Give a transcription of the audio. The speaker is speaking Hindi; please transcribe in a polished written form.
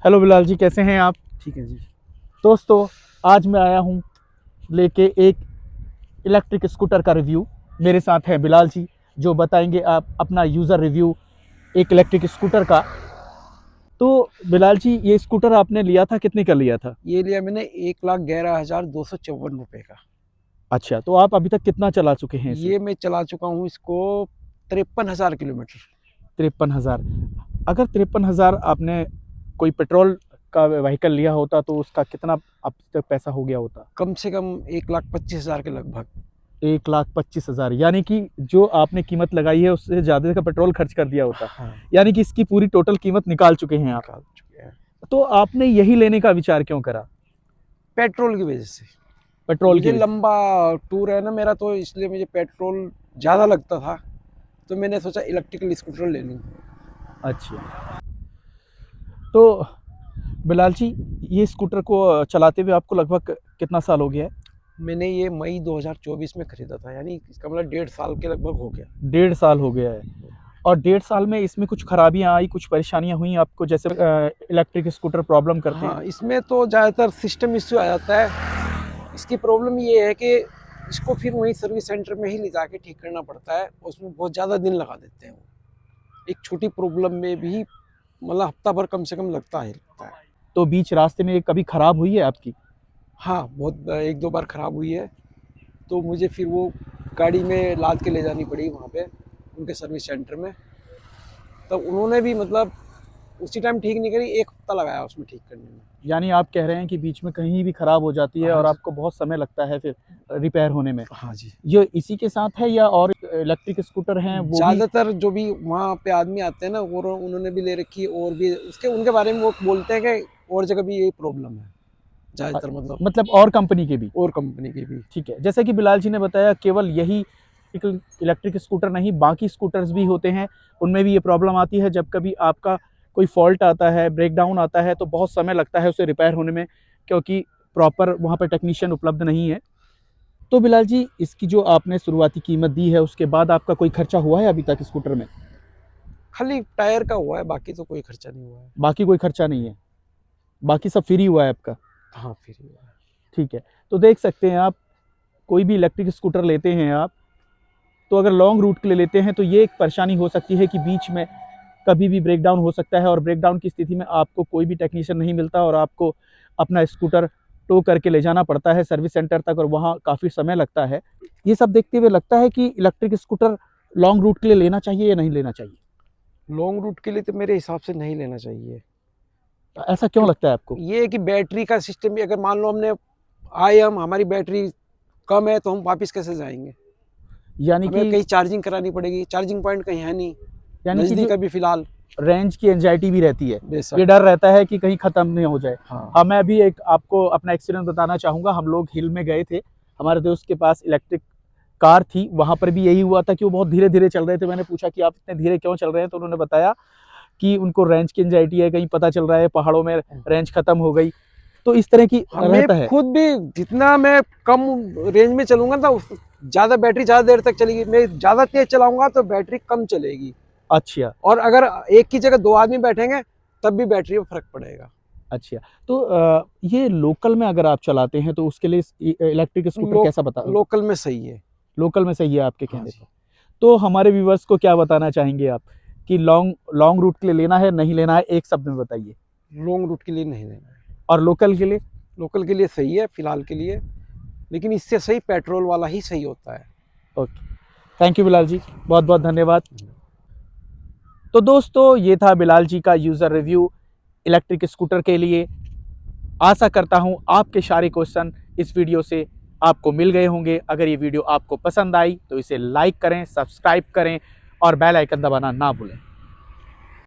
हेलो बिलाल जी, कैसे हैं आप? ठीक है जी। दोस्तों, आज मैं आया हूं लेके एक इलेक्ट्रिक स्कूटर का रिव्यू। मेरे साथ है बिलाल जी, जो बताएंगे आप अपना यूज़र रिव्यू एक इलेक्ट्रिक स्कूटर का। तो बिलाल जी, ये स्कूटर आपने लिया था, कितने का लिया था? ये लिया मैंने 1,11,254 रुपये का। अच्छा, तो आप अभी तक कितना चला चुके हैं इसे? ये मैं चला चुका हूँ इसको 53,000 किलोमीटर। 53,000। अगर 53,000 आपने कोई पेट्रोल का व्हीकल लिया होता तो उसका कितना अब तक पैसा हो गया होता? कम से कम 1,25,000 के लगभग। 1,25,000, यानी कि जो आपने कीमत लगाई है उससे ज़्यादा का पेट्रोल खर्च कर दिया होता। हाँ, यानी कि इसकी पूरी टोटल कीमत निकाल चुके हैं आप। निकाल चुके हैं। तो आपने यही लेने का विचार क्यों करा? पेट्रोल की वजह से। पेट्रोल की मुझे वजह लंबा टूर है ना मेरा, तो इसलिए मुझे पेट्रोल ज़्यादा लगता था, तो मैंने सोचा इलेक्ट्रिकल स्कूटर ले लूँ। से। अच्छा, तो बिलाल जी, ये स्कूटर को चलाते हुए आपको लगभग कितना साल हो गया है? मैंने ये मई 2024 में खरीदा था, यानी इसका मतलब 1.5 साल के लगभग हो गया। 1.5 साल हो गया है। और 1.5 साल में इसमें कुछ खराबियां आई, कुछ परेशानियां हुई आपको, जैसे इलेक्ट्रिक स्कूटर प्रॉब्लम करते हैं? हाँ, इसमें तो ज़्यादातर सिस्टम इश्यू आ जाता है। इसकी प्रॉब्लम ये है कि इसको फिर वहीं सर्विस सेंटर में ही ले जाके ठीक करना पड़ता है, उसमें बहुत ज़्यादा दिन लगा देते हैं वो। एक छोटी प्रॉब्लम में भी मतलब हफ्ता भर कम से कम लगता है। तो बीच रास्ते में कभी खराब हुई है आपकी? हाँ, बहुत 1-2 बार ख़राब हुई है, तो मुझे फिर वो गाड़ी में लाद के ले जानी पड़ी वहाँ पे उनके सर्विस सेंटर में। तब उन्होंने भी मतलब उसी टाइम ठीक नहीं करी, 1 हफ्ता लगाया उसमें ठीक करने में। यानी आप कह रहे हैं कि बीच में कहीं भी खराब हो जाती है हाँ और जी। आपको बहुत समय लगता है फिर रिपेयर होने में। हाँ जी। ये इसी के साथ है या और इलेक्ट्रिक स्कूटर हैं वो भी? ज़्यादातर जो भी वहाँ पे आदमी आते हैं ना, वो उन्होंने भी ले रखी है, और भी उसके उनके बारे में वो बोलते हैं कि और जगह भी यही प्रॉब्लम है ज़्यादातर, मतलब और कंपनी के भी? और कंपनी की भी। ठीक है, जैसे कि बिलाल जी ने बताया, केवल यही इलेक्ट्रिक स्कूटर नहीं, बाकी स्कूटर्स भी होते हैं, उनमें भी ये प्रॉब्लम आती है। जब कभी आपका कोई फॉल्ट आता है, ब्रेकडाउन आता है, तो बहुत समय लगता है उसे रिपेयर होने में, क्योंकि प्रॉपर वहाँ पर टेक्नीशियन उपलब्ध नहीं है। तो बिलाल जी, इसकी जो आपने शुरुआती कीमत दी है, उसके बाद आपका कोई खर्चा हुआ है अभी तक स्कूटर में? खाली टायर का हुआ है, बाकी तो कोई खर्चा नहीं हुआ है। बाकी कोई खर्चा नहीं है, बाकी सब फ्री हुआ है आपका? हाँ, फिर हुआ है। ठीक है। तो देख सकते हैं आप, कोई भी इलेक्ट्रिक स्कूटर लेते हैं आप, तो अगर लॉन्ग रूट के लिए लेते हैं तो ये एक परेशानी हो सकती है कि बीच में कभी भी ब्रेकडाउन हो सकता है, और ब्रेकडाउन की स्थिति में आपको कोई भी टेक्नीशियन नहीं मिलता और आपको अपना स्कूटर टो करके ले जाना पड़ता है सर्विस सेंटर तक, और वहाँ काफ़ी समय लगता है। ये सब देखते हुए लगता है कि इलेक्ट्रिक स्कूटर लॉन्ग रूट के लिए लेना चाहिए या नहीं लेना चाहिए? लॉन्ग रूट के लिए तो मेरे हिसाब से नहीं लेना चाहिए। ऐसा क्यों क्यों? लगता है आपको? ये है कि बैटरी का सिस्टम भी, अगर मान लो हमने आए हम हमारी बैटरी कम है, तो हम वापस कैसे जाएंगे? यानी हमें कि कहीं चार्जिंग करानी पड़ेगी, चार्जिंग पॉइंट कहीं है नहीं यानी कि नज़दीक जो अभी फिलहाल। रेंज की एंजाइटी भी रहती है, बेशक। ये डर रहता है कि कहीं ख़त्म नहीं हो जाए। हाँ। हाँ, मैं अभी एक आपको अपना एक्सपीरियंस बताना चाहूँगा। हम लोग हिल में गए थे, हमारे दोस्त के पास इलेक्ट्रिक कार थी, वहाँ पर भी यही हुआ था कि वो बहुत धीरे-धीरे चल रहे थे। मैंने पूछा कि आप इतने धीरे क्यों चल रहे हैं? तो उन्होंने बताया कि उनको रेंज की एंजाइटी है, कहीं पता चल रहा है पहाड़ों में रेंज खत्म हो गई। तो इस तरह की हमें रहता है। खुद भी जितना मैं कम रेंज में चलूंगा ना, ज़्यादा बैटरी ज़्यादा देर तक चलेगी। मैं ज़्यादा तेज चलाऊंगा तो बैटरी कम चलेगी, अच्छा, और अगर एक की जगह 2 आदमी बैठेंगे तब भी बैटरी में फ़र्क पड़ेगा। अच्छा। तो ये लोकल में अगर आप चलाते हैं तो उसके लिए इलेक्ट्रिक स्कूटर कैसा लोकल में सही है। लोकल में सही है आपके हाँ कहने जी। पे? तो हमारे व्यूवर्स को क्या बताना चाहेंगे आप कि लॉन्ग लॉन्ग रूट के लिए लेना है, नहीं लेना है, एक शब्द में बताइए। लॉन्ग रूट के लिए नहीं लेना है। और लोकल के लिए? लोकल के लिए सही है फिलहाल के लिए, लेकिन इससे सही पेट्रोल वाला ही सही होता है। ओके, थैंक यू बिलाल जी, बहुत बहुत धन्यवाद। तो दोस्तों, ये था बिलाल जी का यूज़र रिव्यू इलेक्ट्रिक स्कूटर के लिए। आशा करता हूँ आपके सारे क्वेश्चन इस वीडियो से आपको मिल गए होंगे। अगर ये वीडियो आपको पसंद आई तो इसे लाइक करें, सब्सक्राइब करें और बेल आइकन दबाना ना भूलें।